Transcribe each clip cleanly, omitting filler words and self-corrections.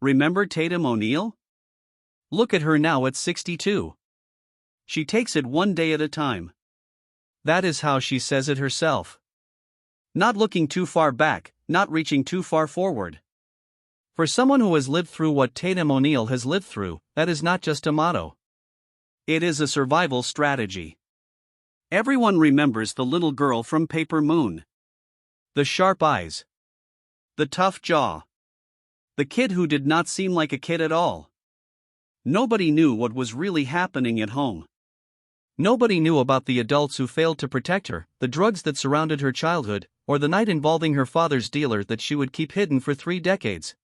Remember Tatum O'Neal? Look at her now at 62. She takes it one day at a time. That is how she says it herself. Not looking too far back, not reaching too far forward. For someone who has lived through what Tatum O'Neal has lived through, that is not just a motto. It is a survival strategy. Everyone remembers the little girl from Paper Moon. The sharp eyes. The tough jaw. The kid who did not seem like a kid at all. Nobody knew what was really happening at home. Nobody knew about the adults who failed to protect her, the drugs that surrounded her childhood, or the night involving her father's dealer that she would keep hidden for 3 decades.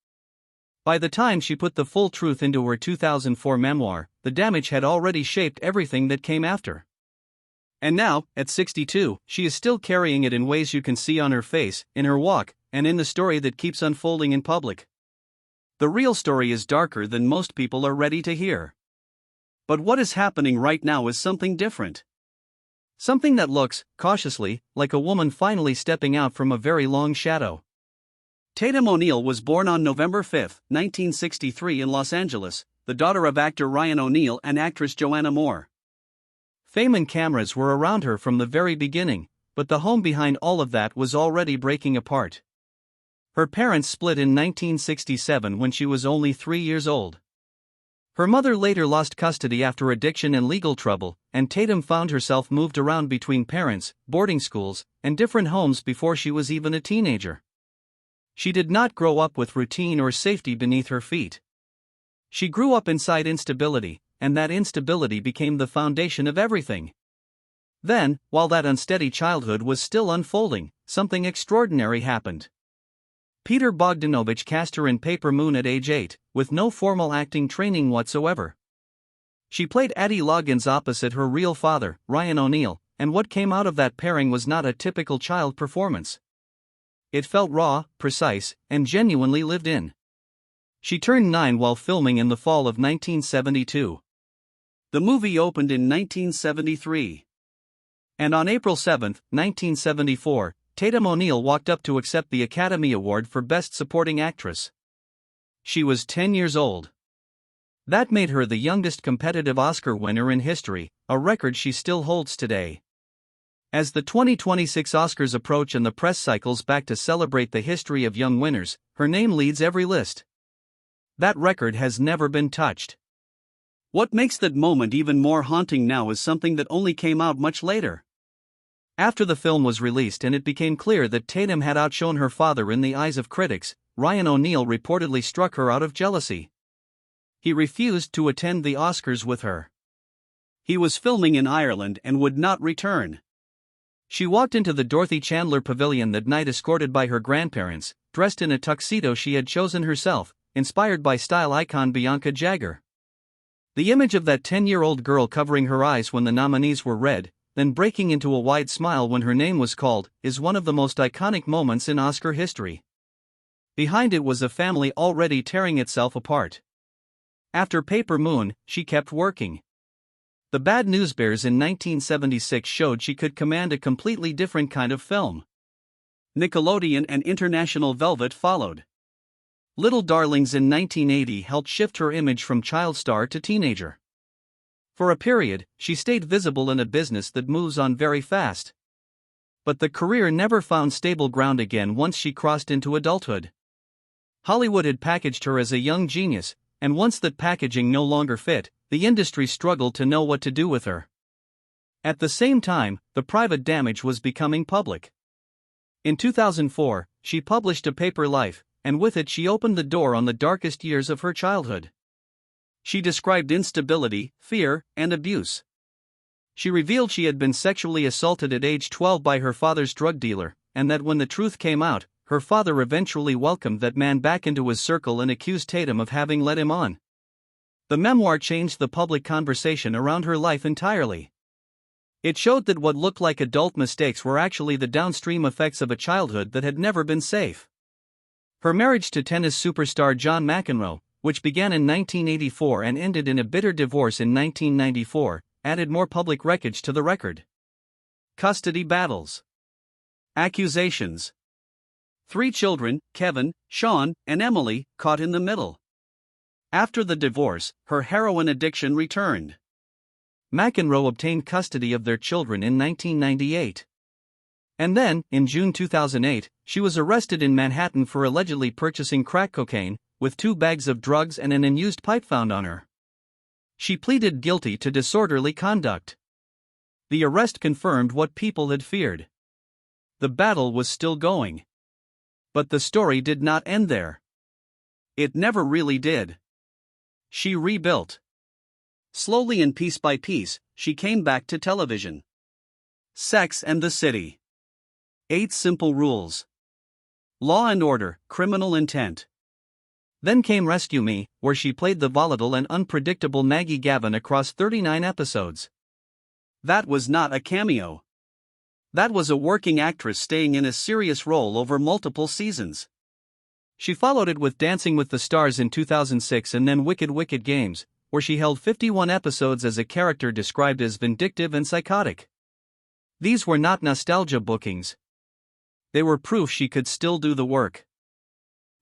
By the time she put the full truth into her 2004 memoir, the damage had already shaped everything that came after. And now, at 62, she is still carrying it in ways you can see on her face, in her walk, and in the story that keeps unfolding in public. The real story is darker than most people are ready to hear. But what is happening right now is something different. Something that looks, cautiously, like a woman finally stepping out from a very long shadow. Tatum O'Neal was born on November 5, 1963 in Los Angeles, the daughter of actor Ryan O'Neal and actress Joanna Moore. Fame and cameras were around her from the very beginning, but the home behind all of that was already breaking apart. Her parents split in 1967 when she was only 3 years old. Her mother later lost custody after addiction and legal trouble, and Tatum found herself moved around between parents, boarding schools, and different homes before she was even a teenager. She did not grow up with routine or safety beneath her feet. She grew up inside instability, and that instability became the foundation of everything. Then, while that unsteady childhood was still unfolding, something extraordinary happened. Peter Bogdanovich cast her in Paper Moon at age 8, with no formal acting training whatsoever. She played Addie Loggins opposite her real father, Ryan O'Neal, and what came out of that pairing was not a typical child performance. It felt raw, precise, and genuinely lived in. She turned 9 while filming in the fall of 1972. The movie opened in 1973. And on April 7, 1974, Tatum O'Neal walked up to accept the Academy Award for Best Supporting Actress. She was 10 years old. That made her the youngest competitive Oscar winner in history, a record she still holds today. As the 2026 Oscars approach and the press cycles back to celebrate the history of young winners, her name leads every list. That record has never been touched. What makes that moment even more haunting now is something that only came out much later. After the film was released and it became clear that Tatum had outshone her father in the eyes of critics, Ryan O'Neal reportedly struck her out of jealousy. He refused to attend the Oscars with her. He was filming in Ireland and would not return. She walked into the Dorothy Chandler Pavilion that night escorted by her grandparents, dressed in a tuxedo she had chosen herself, inspired by style icon Bianca Jagger. The image of that 10-year-old girl covering her eyes when the nominees were read, then breaking into a wide smile when her name was called, is one of the most iconic moments in Oscar history. Behind it was a family already tearing itself apart. After Paper Moon, she kept working. The Bad News Bears in 1976 showed she could command a completely different kind of film. Nickelodeon and International Velvet followed. Little Darlings in 1980 helped shift her image from child star to teenager. For a period, she stayed visible in a business that moves on very fast. But the career never found stable ground again once she crossed into adulthood. Hollywood had packaged her as a young genius, and once that packaging no longer fit, the industry struggled to know what to do with her. At the same time, the private damage was becoming public. In 2004, she published A Paper Life, and with it she opened the door on the darkest years of her childhood. She described instability, fear, and abuse. She revealed she had been sexually assaulted at age 12 by her father's drug dealer, and that when the truth came out, her father eventually welcomed that man back into his circle and accused Tatum of having led him on. The memoir changed the public conversation around her life entirely. It showed that what looked like adult mistakes were actually the downstream effects of a childhood that had never been safe. Her marriage to tennis superstar John McEnroe, which began in 1984 and ended in a bitter divorce in 1994, added more public wreckage to the record. Custody battles. Accusations. 3 children, Kevin, Sean, and Emily, caught in the middle. After the divorce, her heroin addiction returned. McEnroe obtained custody of their children in 1998. And then, in June 2008, she was arrested in Manhattan for allegedly purchasing crack cocaine, with 2 bags of drugs and an unused pipe found on her. She pleaded guilty to disorderly conduct. The arrest confirmed what people had feared. The battle was still going. But the story did not end there. It never really did. She rebuilt. Slowly and piece by piece, she came back to television. Sex and the City. 8 Simple Rules. Law and Order, Criminal Intent. Then came Rescue Me, where she played the volatile and unpredictable Maggie Gavin across 39 episodes. That was not a cameo. That was a working actress staying in a serious role over multiple seasons. She followed it with Dancing with the Stars in 2006 and then Wicked Wicked Games, where she held 51 episodes as a character described as vindictive and psychotic. These were not nostalgia bookings. They were proof she could still do the work.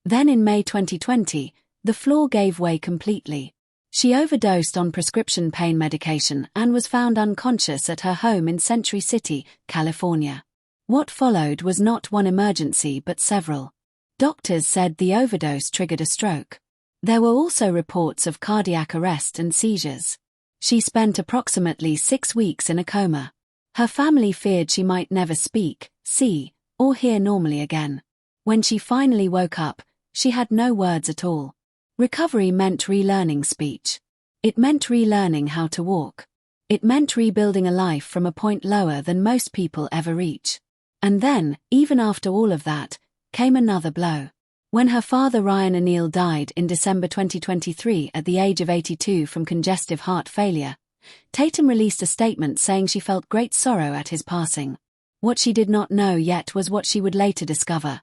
Then in May 2020, the floor gave way completely. She overdosed on prescription pain medication and was found unconscious at her home in Century City, California. What followed was not one emergency but several. Doctors said the overdose triggered a stroke. There were also reports of cardiac arrest and seizures. She spent approximately 6 weeks in a coma. Her family feared she might never speak, see, or hear normally again. When she finally woke up, she had no words at all. Recovery meant relearning speech. It meant relearning how to walk. It meant rebuilding a life from a point lower than most people ever reach. And then, even after all of that, came another blow. When her father Ryan O'Neal died in December 2023 at the age of 82 from congestive heart failure, Tatum released a statement saying she felt great sorrow at his passing. What she did not know yet was what she would later discover.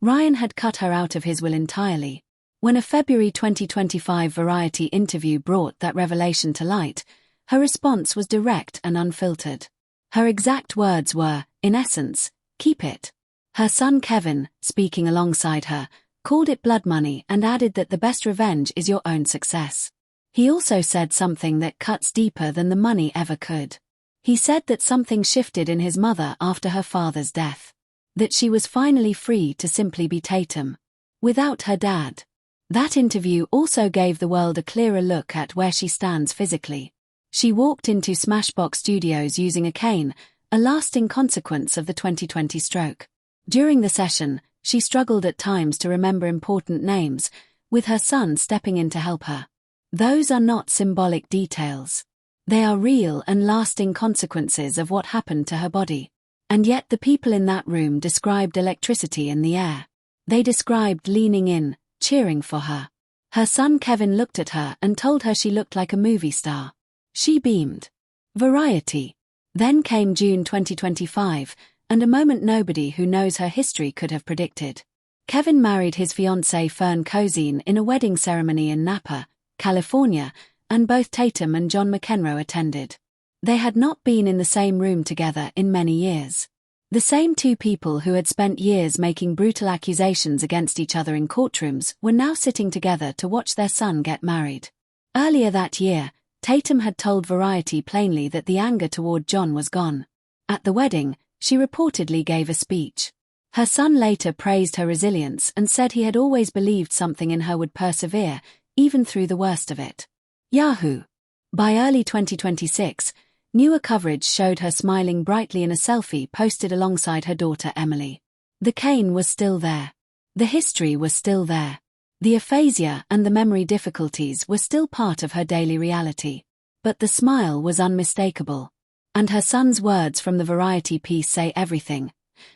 Ryan had cut her out of his will entirely. When a February 2025 Variety interview brought that revelation to light, her response was direct and unfiltered. Her exact words were, in essence, "Keep it." Her son Kevin, speaking alongside her, called it blood money and added that the best revenge is your own success. He also said something that cuts deeper than the money ever could. He said that something shifted in his mother after her father's death. That she was finally free to simply be Tatum. Without her dad. That interview also gave the world a clearer look at where she stands physically. She walked into Smashbox Studios using a cane, a lasting consequence of the 2020 stroke. During the session, she struggled at times to remember important names, with her son stepping in to help her. Those are not symbolic details. They are real and lasting consequences of what happened to her body. And yet the people in that room described electricity in the air. They described leaning in, cheering for her. Her son Kevin looked at her and told her she looked like a movie star. She beamed. Variety. Then came June 2025, and a moment nobody who knows her history could have predicted. Kevin married his fiancée Fern Cozine in a wedding ceremony in Napa, California, and both Tatum and John McEnroe attended. They had not been in the same room together in many years. The same 2 people who had spent years making brutal accusations against each other in courtrooms were now sitting together to watch their son get married. Earlier that year, Tatum had told Variety plainly that the anger toward John was gone. At the wedding, she reportedly gave a speech. Her son later praised her resilience and said he had always believed something in her would persevere, even through the worst of it. Yahoo! By early 2026, newer coverage showed her smiling brightly in a selfie posted alongside her daughter Emily. The cane was still there. The history was still there. The aphasia and the memory difficulties were still part of her daily reality. But the smile was unmistakable. And her son's words from the Variety piece say everything.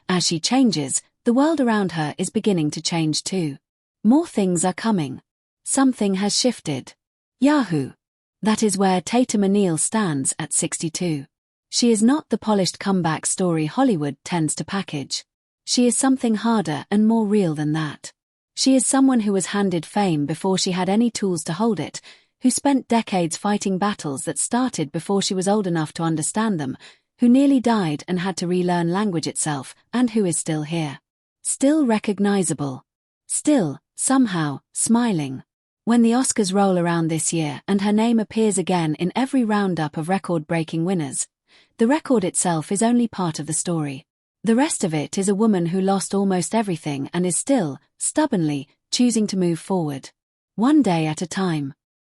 As she changes, the world around her is beginning to change too. More things are coming. Something has shifted. Yahoo! That is where Tatum O'Neal stands at 62. She is not the polished comeback story Hollywood tends to package. She is something harder and more real than that. She is someone who was handed fame before she had any tools to hold it, who spent decades fighting battles that started before she was old enough to understand them, who nearly died and had to relearn language itself, and who is still here. Still recognizable. Still, somehow, smiling. When the Oscars roll around this year and her name appears again in every roundup of record-breaking winners, the record itself is only part of the story. The rest of it is a woman who lost almost everything and is still, stubbornly, choosing to move forward. One day at a time.